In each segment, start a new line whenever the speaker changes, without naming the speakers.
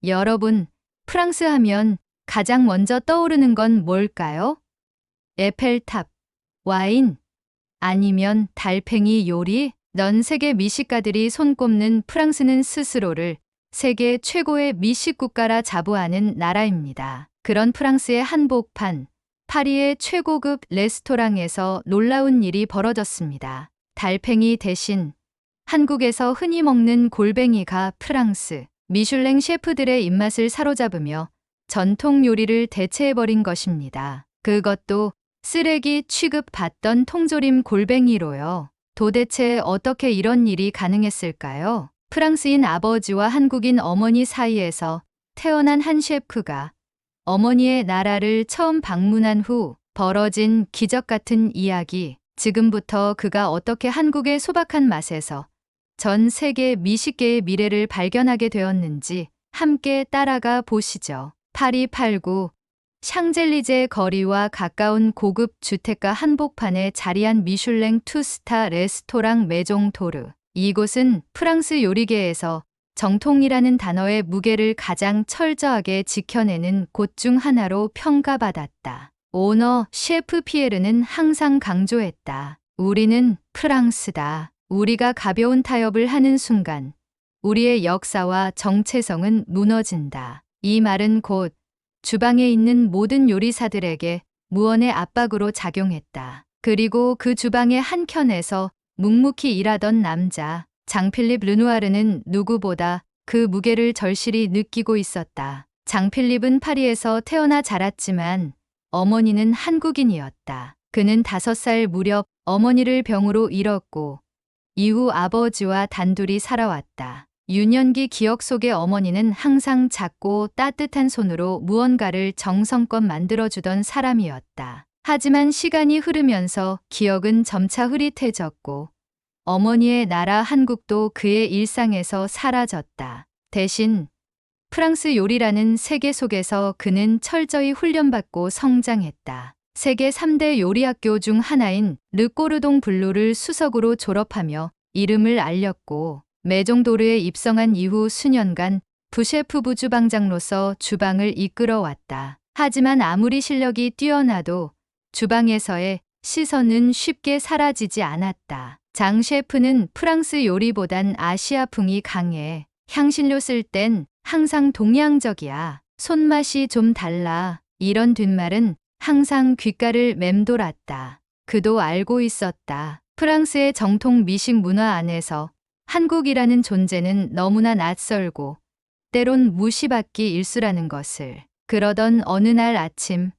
여러분, 프랑스 하면 가장 먼저 떠오르는 건 뭘까요? 에펠탑, 와인, 아니면 달팽이 요리? 전 세계 미식가들이 손꼽는 프랑스는 스스로를 세계 최고의 미식 국가라 자부하는 나라입니다. 그런 프랑스의 한복판, 파리의 최고급 레스토랑에서 놀라운 일이 벌어졌습니다. 달팽이 대신 한국에서 흔히 먹는 골뱅이가 프랑스 미슐랭 셰프들의 입맛을 사로잡으며 전통 요리를 대체해버린 것입니다. 그것도 쓰레기 취급받던 통조림 골뱅이로요. 도대체 어떻게 이런 일이 가능했을까요? 프랑스인 아버지와 한국인 어머니 사이에서 태어난 한 셰프가 어머니의 나라를 처음 방문한 후 벌어진 기적 같은 이야기. 지금부터 그가 어떻게 한국의 소박한 맛에서 전 세계 미식계의 미래를 발견하게 되었는지 함께 따라가 보시죠. 파리 89 샹젤리제 거리와 가까운 고급 주택가 한복판에 자리한 미슐랭 투스타 레스토랑 메종 도르. 이곳은 프랑스 요리계에서 정통이라는 단어의 무게를 가장 철저하게 지켜내는 곳 중 하나로 평가받았다. 오너 셰프 피에르는 항상 강조했다. 우리는 프랑스다. 우리가 가벼운 타협을 하는 순간 우리의 역사와 정체성은 무너진다. 이 말은 곧 주방에 있는 모든 요리사들에게 무언의 압박으로 작용했다. 그리고 그 주방의 한켠에서 묵묵히 일하던 남자 장필립 르누아르는 누구보다 그 무게를 절실히 느끼고 있었다. 장필립은 파리에서 태어나 자랐지만 어머니는 한국인이었다. 그는 5살 무렵 어머니를 병으로 잃었고 이후 아버지와 단둘이 살아왔다. 유년기 기억 속의 어머니는 항상 작고 따뜻한 손으로 무언가를 정성껏 만들어주던 사람이었다. 하지만 시간이 흐르면서 기억은 점차 흐릿해졌고 어머니의 나라 한국도 그의 일상에서 사라졌다. 대신 프랑스 요리라는 세계 속에서 그는 철저히 훈련받고 성장했다. 세계 3대 요리학교 중 하나인 르꼬르동 블루를 수석으로 졸업하며 이름을 알렸고 메종도르에 입성한 이후 수년간 부셰프 주방장로서 주방을 이끌어왔다. 하지만 아무리 실력이 뛰어나도 주방에서의 시선은 쉽게 사라지지 않았다. 장 셰프는 프랑스 요리보단 아시아풍이 강해. 향신료 쓸 땐 항상 동양적이야. 손맛이 좀 달라. 이런 뒷말은 항상 귓가를 맴돌았다. 그도 알고 있었다. 프랑스의 정통 미식 문화 안에서 한국이라는 존재는 너무나 낯설고 때론 무시받기 일쑤라는 것을. 그러던 어느 날 아침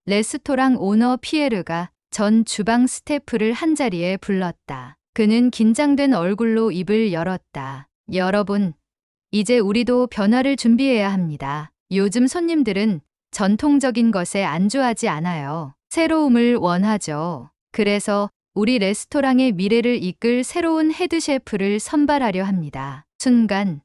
레스토랑 오너 피에르가 전 주방 스태프를 한자리에 불렀다. 그는 긴장된 얼굴로 입을 열었다. 여러분, 이제 우리도 변화를 준비해야 합니다. 요즘 손님들은 전통적인 것에 안주하지 않아요. 새로움을 원하죠. 그래서 우리 레스토랑의 미래를 이끌 새로운 헤드셰프를 선발하려 합니다. 순간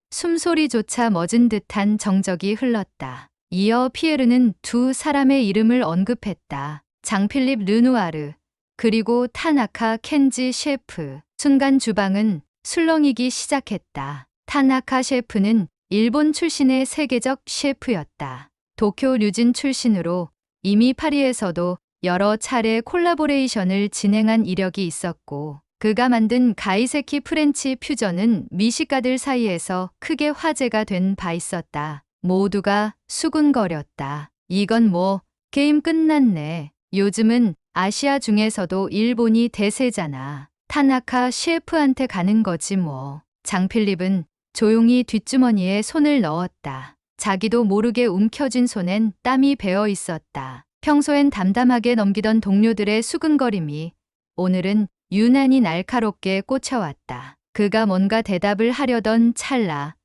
숨소리조차 멎은 듯한 정적이 흘렀다. 이어 피에르는 두 사람의 이름을 언급했다. 장필립 르누아르 그리고 타나카 켄지 셰프. 순간 주방은 술렁이기 시작했다. 타나카 셰프는 일본 출신의 세계적 셰프였다. 도쿄 류진 출신으로 이미 파리에서도 여러 차례 콜라보레이션을 진행한 이력이 있었고 그가 만든 가이세키 프렌치 퓨전은 미식가들 사이에서 크게 화제가 된 바 있었다. 모두가 수군거렸다. 이건 뭐 게임 끝났네. 요즘은 아시아 중에서도 일본이 대세잖아. 타나카 셰프한테 가는 거지 뭐. 장필립은 조용히 뒷주머니에 손을 넣었다. 자기도 모르게 움켜쥔 손엔 땀이 배어 있었다. 평소엔 담담하게 넘기던 동료들의 수근거림이 오늘은 유난히 날카롭게 꽂혀왔다. 그가 뭔가 대답을 하려던 찰나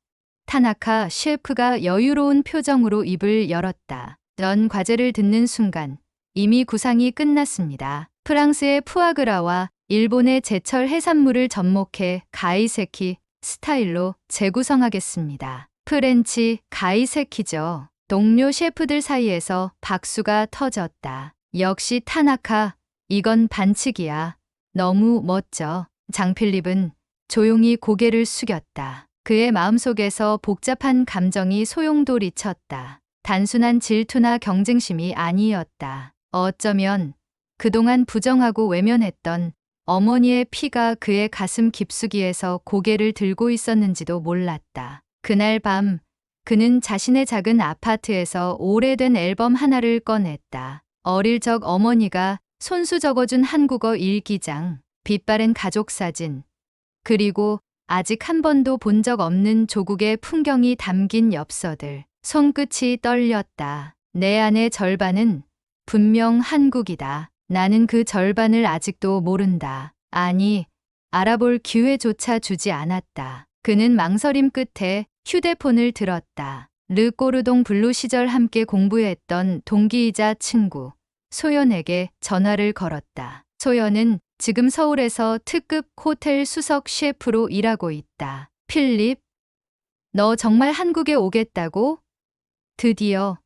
타나카 셰프가 여유로운 표정으로 입을 열었다. 전 과제를 듣는 순간 이미 구상이 끝났습니다. 프랑스의 푸아그라와 일본의 제철 해산물을 접목해 가이세키 스타일로 재구성하겠습니다. 프렌치 가이세키죠. 동료 셰프들 사이에서 박수가 터졌다. 역시 타나카, 이건 반칙이야. 너무 멋져. 장필립은 조용히 고개를 숙였다. 그의 마음속에서 복잡한 감정이 소용돌이쳤다. 단순한 질투나 경쟁심이 아니었다. 어쩌면 그동안 부정하고 외면했던 어머니의 피가 그의 가슴 깊숙이에서 고개를 들고 있었는지도 몰랐다. 그날 밤 그는 자신의 작은 아파트에서 오래된 앨범 하나를 꺼냈다. 어릴 적 어머니가 손수 적어준 한국어 일기장, 빛바랜 가족 사진, 그리고 아직 한 번도 본 적 없는 조국의 풍경이 담긴 엽서들. 손끝이 떨렸다. 내 안의 절반은 분명 한국이다. 나는 그 절반을 아직도 모른다. 아니, 알아볼 기회조차 주지 않았다. 그는 망설임 끝에 휴대폰을 들었다. 르꼬르동 블루 시절 함께 공부했던 동기이자 친구 소연에게 전화를 걸었다. 소연은 지금 서울에서 특급 호텔 수석 셰프로 일하고 있다. 필립, 너 정말 한국에 오겠다고? 드디어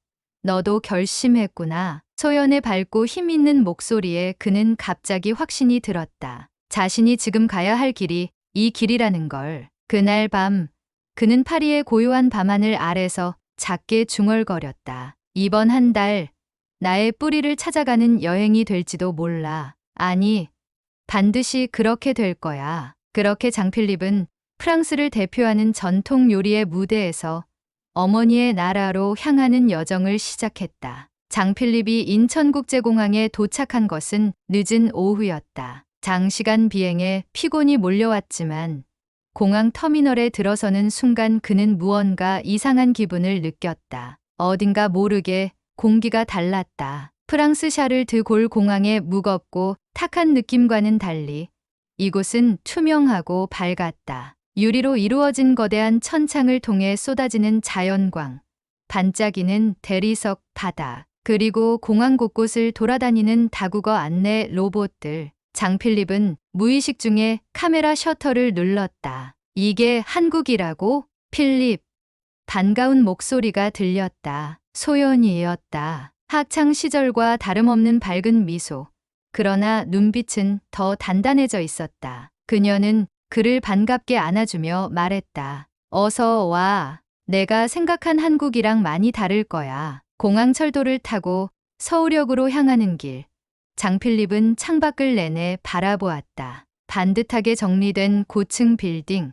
너도 결심했구나. 소연의 밝고 힘있는 목소리에 그는 갑자기 확신이 들었다. 자신이 지금 가야 할 길이 이 길이라는 걸. 그날 밤 그는 파리의 고요한 밤하늘 아래서 작게 중얼거렸다. 이번 한 달 나의 뿌리를 찾아가는 여행이 될지도 몰라. 아니, 반드시 그렇게 될 거야. 그렇게 장필립은 프랑스를 대표하는 전통 요리의 무대에서 어머니의 나라로 향하는 여정을 시작했다. 장필립이 인천국제공항에 도착한 것은 늦은 오후였다. 장시간 비행에 피곤이 몰려왔지만 공항 터미널에 들어서는 순간 그는 무언가 이상한 기분을 느꼈다. 어딘가 모르게 공기가 달랐다. 프랑스 샤를 드골 공항의 무겁고 탁한 느낌과는 달리 이곳은 투명하고 밝았다. 유리로 이루어진 거대한 천창을 통해 쏟아지는 자연광, 반짝이는 대리석 바다, 그리고 공항 곳곳을 돌아다니는 다국어 안내 로봇들. 장필립은 무의식 중에 카메라 셔터를 눌렀다. 이게 한국이라고? 필립. 반가운 목소리가 들렸다. 소연이었다. 학창 시절과 다름없는 밝은 미소. 그러나 눈빛은 더 단단해져 있었다. 그녀는 그를 반갑게 안아주며 말했다. 어서 와. 내가 생각한 한국이랑 많이 다를 거야. 공항 철도를 타고 서울역으로 향하는 길. 장필립은 창밖을 내내 바라보았다. 반듯하게 정리된 고층 빌딩,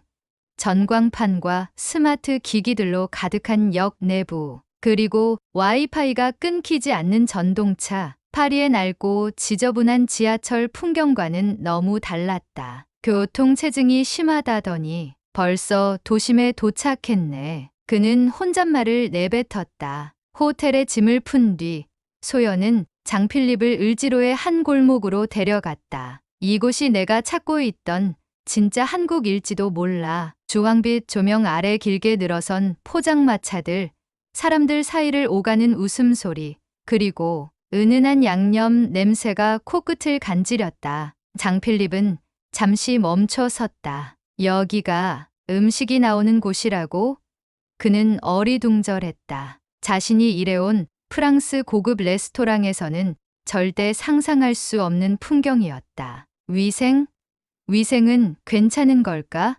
전광판과 스마트 기기들로 가득한 역 내부, 그리고 와이파이가 끊기지 않는 전동차. 파리의 낡고 지저분한 지하철 풍경과는 너무 달랐다. 교통체증이 심하다더니 벌써 도심에 도착했네. 그는 혼잣말을 내뱉었다. 호텔에 짐을 푼 뒤 소연은 장필립을 을지로의 한 골목으로 데려갔다. 이곳이 내가 찾고 있던 진짜 한국일지도 몰라. 주황빛 조명 아래 길게 늘어선 포장마차들, 사람들 사이를 오가는 웃음소리, 그리고 은은한 양념 냄새가 코끝을 간지렸다. 장필립은 잠시 멈춰 섰다. 여기가 음식이 나오는 곳이라고? 그는 어리둥절했다. 자신이 일해온 프랑스 고급 레스토랑에서는 절대 상상할 수 없는 풍경이었다. 위생? 위생은 괜찮은 걸까?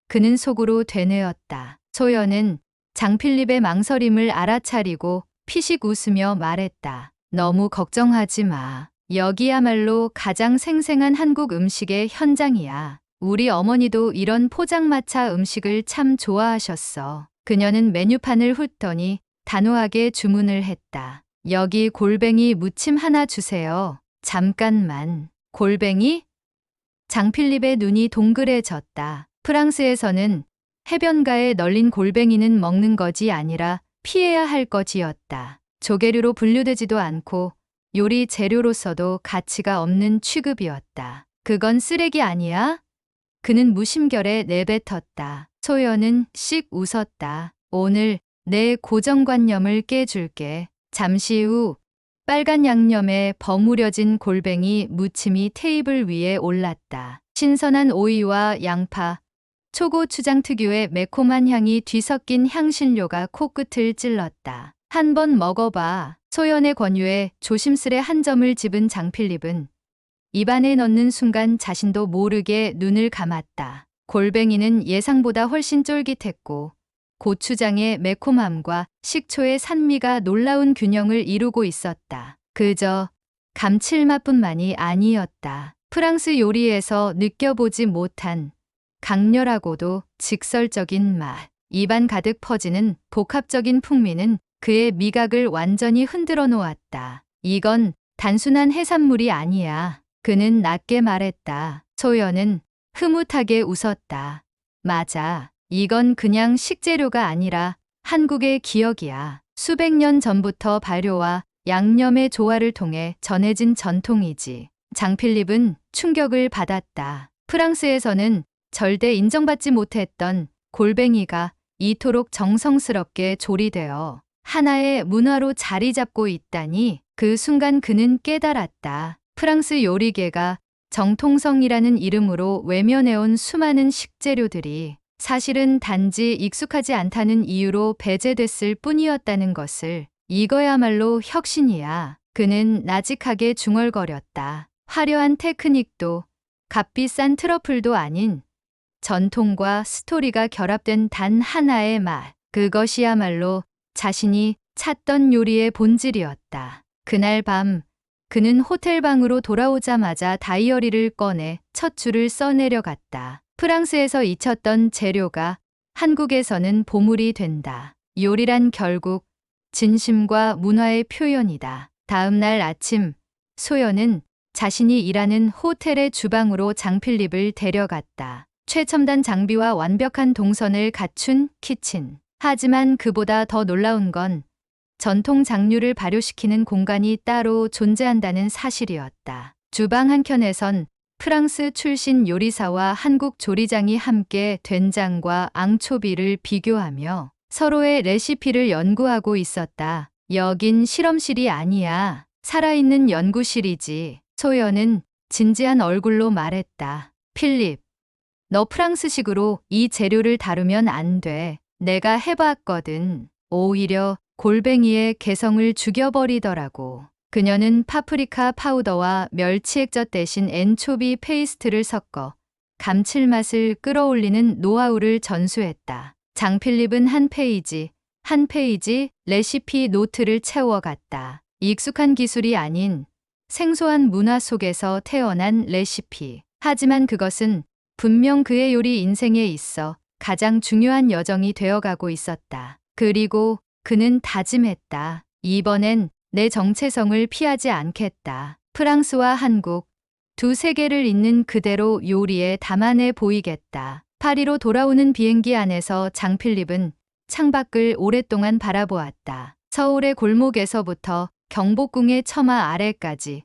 그는 속으로 되뇌었다. 소연은 장필립의 망설임을 알아차리고 피식 웃으며 말했다. 너무 걱정하지 마. 여기야말로 가장 생생한 한국 음식의 현장이야. 우리 어머니도 이런 포장마차 음식을 참 좋아하셨어. 그녀는 메뉴판을 훑더니 단호하게 주문을 했다. 여기 골뱅이 무침 하나 주세요. 잠깐만. 골뱅이? 장필립의 눈이 동그래졌다. 프랑스에서는 해변가에 널린 골뱅이는 먹는 것이 아니라 피해야 할 것이었다. 조개류로 분류되지도 않고 요리 재료로서도 가치가 없는 취급이었다. 그건 쓰레기 아니야? 그는 무심결에 내뱉었다. 소연은 씩 웃었다. 오늘 내 고정관념을 깨줄게. 잠시 후 빨간 양념에 버무려진 골뱅이 무침이 테이블 위에 올랐다. 신선한 오이와 양파, 초고추장 특유의 매콤한 향이 뒤섞인 향신료가 코끝을 찔렀다. 한 번 먹어봐. 소연의 권유에 조심스레 한 점을 집은 장필립은 입안에 넣는 순간 자신도 모르게 눈을 감았다. 골뱅이는 예상보다 훨씬 쫄깃했고 고추장의 매콤함과 식초의 산미가 놀라운 균형을 이루고 있었다. 그저 감칠맛뿐만이 아니었다. 프랑스 요리에서 느껴보지 못한 강렬하고도 직설적인 맛, 입안 가득 퍼지는 복합적인 풍미는 그의 미각을 완전히 흔들어 놓았다. 이건 단순한 해산물이 아니야. 그는 낮게 말했다. 소연은 흐뭇하게 웃었다. 맞아. 이건 그냥 식재료가 아니라 한국의 기억이야. 수백 년 전부터 발효와 양념의 조화를 통해 전해진 전통이지. 장필립은 충격을 받았다. 프랑스에서는 절대 인정받지 못했던 골뱅이가 이토록 정성스럽게 조리되어 하나의 문화로 자리 잡고 있다니. 그 순간 그는 깨달았다. 프랑스 요리계가 정통성이라는 이름으로 외면해온 수많은 식재료들이 사실은 단지 익숙하지 않다는 이유로 배제됐을 뿐이었다는 것을. 이거야말로 혁신이야. 그는 나직하게 중얼거렸다. 화려한 테크닉도 값비싼 트러플도 아닌 전통과 스토리가 결합된 단 하나의 맛. 그것이야말로 자신이 찾던 요리의 본질이었다. 그날 밤 그는 호텔방으로 돌아오자마자 다이어리를 꺼내 첫 줄을 써내려갔다. 프랑스에서 잊혔던 재료가 한국에서는 보물이 된다. 요리란 결국 진심과 문화의 표현이다. 다음 날 아침 소연은 자신이 일하는 호텔의 주방으로 장필립을 데려갔다. 최첨단 장비와 완벽한 동선을 갖춘 키친. 하지만 그보다 더 놀라운 건 전통 장류를 발효시키는 공간이 따로 존재한다는 사실이었다. 주방 한켠에선 프랑스 출신 요리사와 한국 조리장이 함께 된장과 앙초비를 비교하며 서로의 레시피를 연구하고 있었다. 여긴 실험실이 아니야. 살아있는 연구실이지. 소연은 진지한 얼굴로 말했다. 필립, 너 프랑스식으로 이 재료를 다루면 안 돼. 내가 해봤거든. 오히려 골뱅이의 개성을 죽여버리더라고. 그녀는 파프리카 파우더와 멸치액젓 대신 엔초비 페이스트를 섞어 감칠맛을 끌어올리는 노하우를 전수했다. 장필립은 한 페이지 레시피 노트를 채워갔다. 익숙한 기술이 아닌 생소한 문화 속에서 태어난 레시피. 하지만 그것은 분명 그의 요리 인생에 있어 가장 중요한 여정이 되어가고 있었다. 그리고 그는 다짐했다. 이번엔 내 정체성을 피하지 않겠다. 프랑스와 한국, 두 세계를 잇는 그대로 요리에 담아내 보이겠다. 파리로 돌아오는 비행기 안에서 장필립은 창밖을 오랫동안 바라보았다. 서울의 골목에서부터 경복궁의 처마 아래까지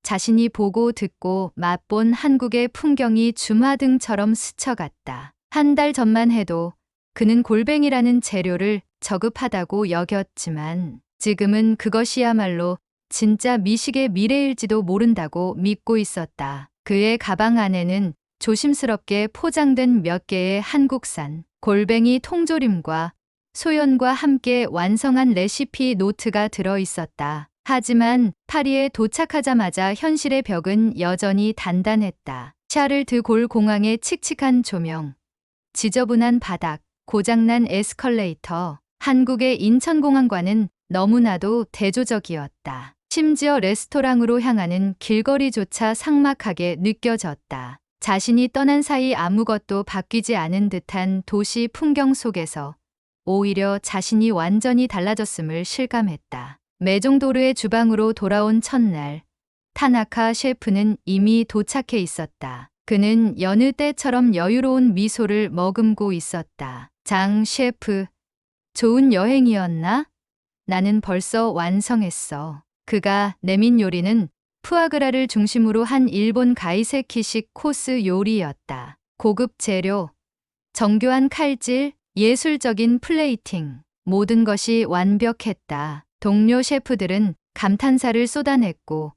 자신이 보고 듣고 맛본 한국의 풍경이 주마등처럼 스쳐갔다. 한 달 전만 해도 그는 골뱅이라는 재료를 저급하다고 여겼지만 지금은 그것이야말로 진짜 미식의 미래일지도 모른다고 믿고 있었다. 그의 가방 안에는 조심스럽게 포장된 몇 개의 한국산 골뱅이 통조림과 소연과 함께 완성한 레시피 노트가 들어 있었다. 하지만 파리에 도착하자마자 현실의 벽은 여전히 단단했다. 샤를 드골 공항의 칙칙한 조명, 지저분한 바닥, 고장난 에스컬레이터. 한국의 인천공항과는 너무나도 대조적이었다. 심지어 레스토랑으로 향하는 길거리조차 삭막하게 느껴졌다. 자신이 떠난 사이 아무것도 바뀌지 않은 듯한 도시 풍경 속에서 오히려 자신이 완전히 달라졌음을 실감했다. 메종도르의 주방으로 돌아온 첫날, 타나카 셰프는 이미 도착해 있었다. 그는 여느 때처럼 여유로운 미소를 머금고 있었다. 장 셰프, 좋은 여행이었나? 나는 벌써 완성했어. 그가 내민 요리는 푸아그라를 중심으로 한 일본 가이세키식 코스 요리였다. 고급 재료, 정교한 칼질, 예술적인 플레이팅. 모든 것이 완벽했다. 동료 셰프들은 감탄사를 쏟아냈고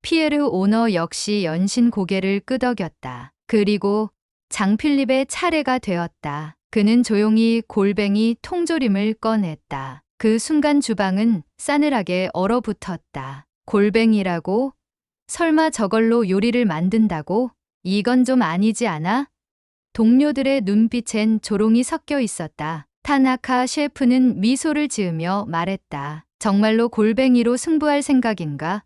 피에르 오너 역시 연신 고개를 끄덕였다. 그리고 장필립의 차례가 되었다. 그는 조용히 골뱅이 통조림을 꺼냈다. 그 순간 주방은 싸늘하게 얼어붙었다. 골뱅이라고? 설마 저걸로 요리를 만든다고? 이건 좀 아니지 않아? 동료들의 눈빛엔 조롱이 섞여 있었다. 타나카 셰프는 미소를 지으며 말했다. 정말로 골뱅이로 승부할 생각인가?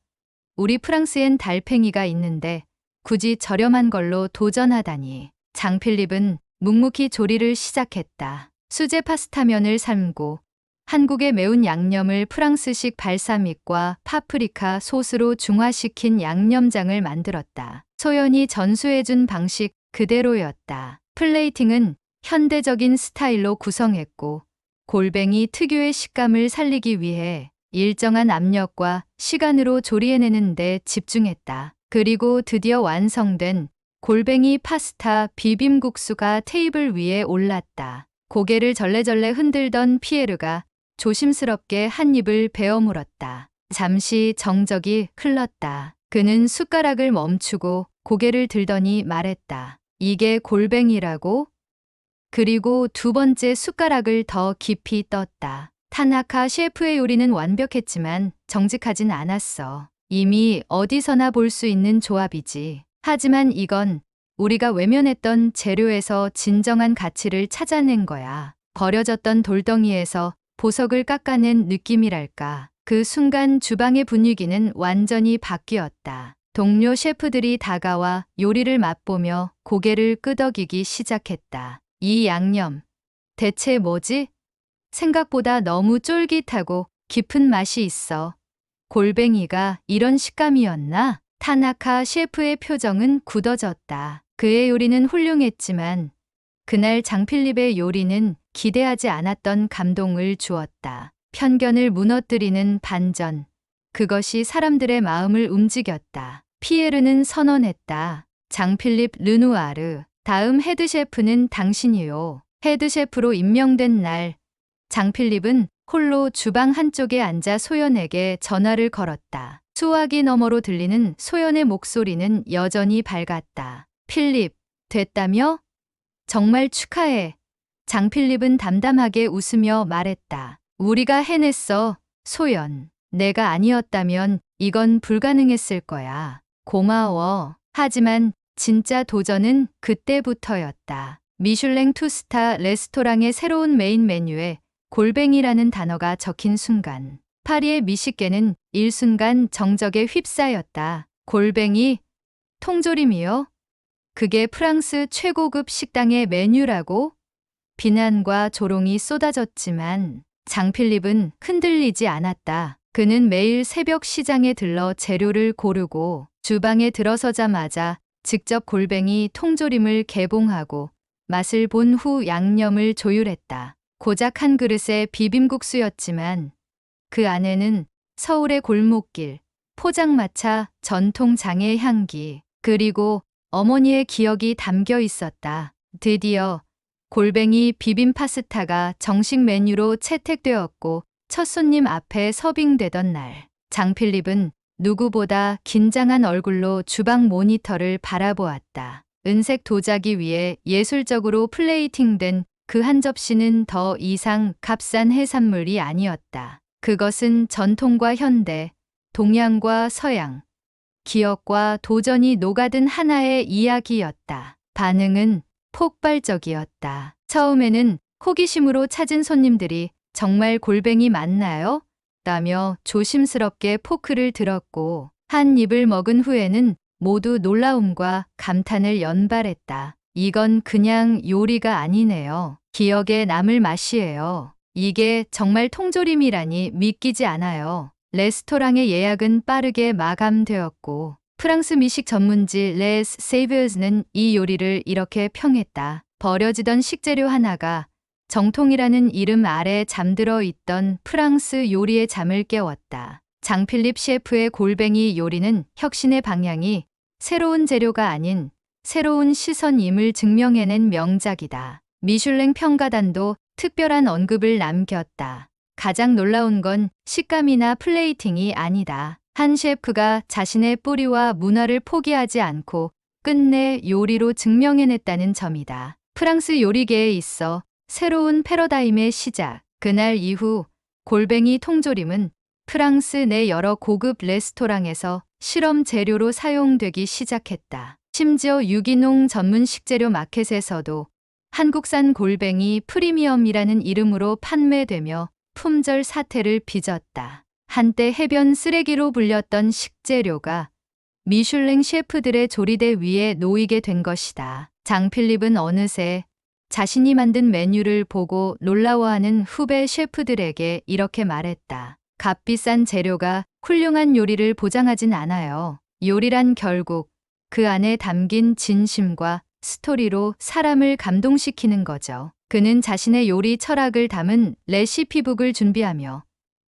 우리 프랑스엔 달팽이가 있는데 굳이 저렴한 걸로 도전하다니. 장필립은 묵묵히 조리를 시작했다. 수제 파스타면을 삶고 한국의 매운 양념을 프랑스식 발사믹과 파프리카 소스로 중화시킨 양념장을 만들었다. 소연이 전수해준 방식 그대로였다. 플레이팅은 현대적인 스타일로 구성했고 골뱅이 특유의 식감을 살리기 위해 일정한 압력과 시간으로 조리해내는 데 집중했다. 그리고 드디어 완성된 골뱅이 파스타 비빔국수가 테이블 위에 올랐다. 고개를 절레절레 흔들던 피에르가 조심스럽게 한 입을 베어 물었다. 잠시 정적이 흘렀다. 그는 숟가락을 멈추고 고개를 들더니 말했다. 이게 골뱅이라고? 그리고 두 번째 숟가락을 더 깊이 떴다. 타나카 셰프의 요리는 완벽했지만 정직하진 않았어. 이미 어디서나 볼 수 있는 조합이지. 하지만 이건 우리가 외면했던 재료에서 진정한 가치를 찾아낸 거야. 버려졌던 돌덩이에서 보석을 깎아낸 느낌이랄까. 그 순간 주방의 분위기는 완전히 바뀌었다. 동료 셰프들이 다가와 요리를 맛보며 고개를 끄덕이기 시작했다. 이 양념, 대체 뭐지? 생각보다 너무 쫄깃하고 깊은 맛이 있어. 골뱅이가 이런 식감이었나? 타나카 셰프의 표정은 굳어졌다. 그의 요리는 훌륭했지만 그날 장필립의 요리는 기대하지 않았던 감동을 주었다. 편견을 무너뜨리는 반전. 그것이 사람들의 마음을 움직였다. 피에르는 선언했다. 장필립 르누아르. 다음 헤드셰프는 당신이요. 헤드셰프로 임명된 날, 장필립은 홀로 주방 한쪽에 앉아 소연에게 전화를 걸었다. 수화기 너머로 들리는 소연의 목소리는 여전히 밝았다. 필립, 됐다며? 정말 축하해. 장필립은 담담하게 웃으며 말했다. 우리가 해냈어, 소연. 내가 아니었다면 이건 불가능했을 거야. 고마워. 하지만 진짜 도전은 그때부터였다. 미슐랭 투스타 레스토랑의 새로운 메인 메뉴에 골뱅이라는 단어가 적힌 순간 파리의 미식계는 일순간 정적에 휩싸였다. 골뱅이? 통조림이요? 그게 프랑스 최고급 식당의 메뉴라고? 비난과 조롱이 쏟아졌지만 장필립은 흔들리지 않았다. 그는 매일 새벽 시장에 들러 재료를 고르고 주방에 들어서자마자 직접 골뱅이 통조림을 개봉하고 맛을 본 후 양념을 조율했다. 고작 한 그릇의 비빔국수였지만 그 안에는 서울의 골목길, 포장마차 전통 장의 향기, 그리고 어머니의 기억이 담겨 있었다. 드디어 골뱅이 비빔 파스타가 정식 메뉴로 채택되었고 첫 손님 앞에 서빙되던 날, 장필립은 누구보다 긴장한 얼굴로 주방 모니터를 바라보았다. 은색 도자기 위에 예술적으로 플레이팅된 그 한 접시는 더 이상 값싼 해산물이 아니었다. 그것은 전통과 현대, 동양과 서양, 기억과 도전이 녹아든 하나의 이야기였다. 반응은 폭발적이었다. 처음에는 호기심으로 찾은 손님들이 정말 골뱅이 맞나요? 라며 조심스럽게 포크를 들었고 한 입을 먹은 후에는 모두 놀라움과 감탄을 연발했다. 이건 그냥 요리가 아니네요. 기억에 남을 맛이에요. 이게 정말 통조림이라니 믿기지 않아요. 레스토랑의 예약은 빠르게 마감되었고 프랑스 미식 전문지 레스 세이버즈는 이 요리를 이렇게 평했다. 버려지던 식재료 하나가 정통이라는 이름 아래 잠들어 있던 프랑스 요리의 잠을 깨웠다. 장필립 셰프의 골뱅이 요리는 혁신의 방향이 새로운 재료가 아닌 새로운 시선임을 증명해낸 명작이다. 미슐랭 평가단도 특별한 언급을 남겼다. 가장 놀라운 건 식감이나 플레이팅이 아니다. 한 셰프가 자신의 뿌리와 문화를 포기하지 않고 끝내 요리로 증명해냈다는 점이다. 프랑스 요리계에 있어 새로운 패러다임의 시작. 그날 이후 골뱅이 통조림은 프랑스 내 여러 고급 레스토랑에서 실험 재료로 사용되기 시작했다. 심지어 유기농 전문 식재료 마켓에서도 한국산 골뱅이 프리미엄이라는 이름으로 판매되며 품절 사태를 빚었다. 한때 해변 쓰레기로 불렸던 식재료가 미슐랭 셰프들의 조리대 위에 놓이게 된 것이다. 장필립은 어느새 자신이 만든 메뉴를 보고 놀라워하는 후배 셰프들에게 이렇게 말했다. 값비싼 재료가 훌륭한 요리를 보장하진 않아요. 요리란 결국 그 안에 담긴 진심과 스토리로 사람을 감동시키는 거죠. 그는 자신의 요리 철학을 담은 레시피북을 준비하며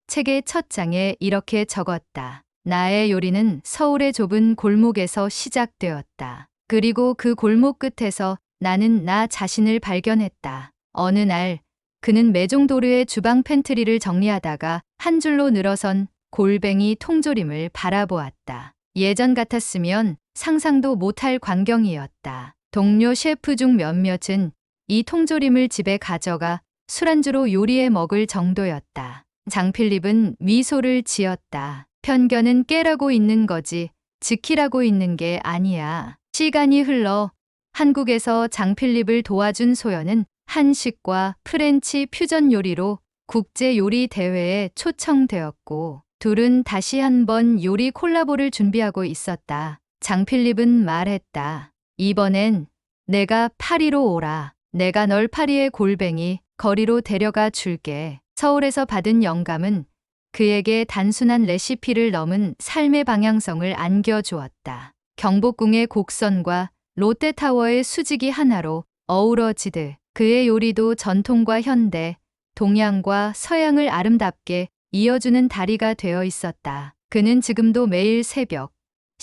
책의 첫 장에 이렇게 적었다. 나의 요리는 서울의 좁은 골목에서 시작되었다. 그리고 그 골목 끝에서 나는 나 자신을 발견했다. 어느 날 그는 매종도르의 주방 팬트리를 정리하다가 한 줄로 늘어선 골뱅이 통조림을 바라보았다. 예전 같았으면 상상도 못할 광경이었다. 동료 셰프 중 몇몇은 이 통조림을 집에 가져가 술안주로 요리해 먹을 정도였다. 장필립은 미소를 지었다. 편견은 깨라고 있는 거지 지키라고 있는 게 아니야. 시간이 흘러 한국에서 장필립을 도와준 소연은 한식과 프렌치 퓨전 요리로 국제 요리 대회에 초청되었고 둘은 다시 한번 요리 콜라보를 준비하고 있었다. 장필립은 말했다. 이번엔 내가 파리로 오라. 내가 널 파리의 골뱅이 거리로 데려가 줄게. 서울에서 받은 영감은 그에게 단순한 레시피를 넘은 삶의 방향성을 안겨주었다. 경복궁의 곡선과 롯데타워의 수직이 하나로 어우러지듯 그의 요리도 전통과 현대, 동양과 서양을 아름답게 이어주는 다리가 되어 있었다. 그는 지금도 매일 새벽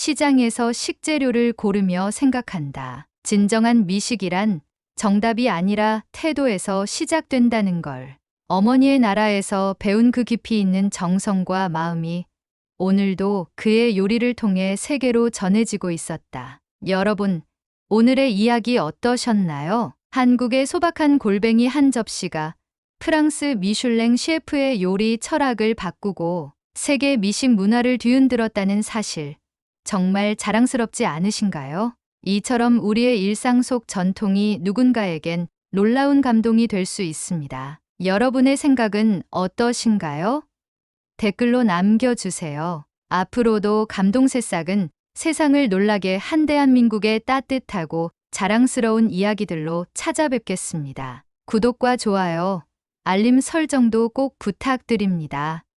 시장에서 식재료를 고르며 생각한다. 진정한 미식이란 정답이 아니라 태도에서 시작된다는 걸. 어머니의 나라에서 배운 그 깊이 있는 정성과 마음이 오늘도 그의 요리를 통해 세계로 전해지고 있었다. 여러분, 오늘의 이야기 어떠셨나요? 한국의 소박한 골뱅이 한 접시가 프랑스 미슐랭 셰프의 요리 철학을 바꾸고 세계 미식 문화를 뒤흔들었다는 사실, 정말 자랑스럽지 않으신가요? 이처럼 우리의 일상 속 전통이 누군가에겐 놀라운 감동이 될 수 있습니다. 여러분의 생각은 어떠신가요? 댓글로 남겨주세요. 앞으로도 감동 새싹은 세상을 놀라게 한 대한민국의 따뜻하고 자랑스러운 이야기들로 찾아뵙겠습니다. 구독과 좋아요, 알림 설정도 꼭 부탁드립니다.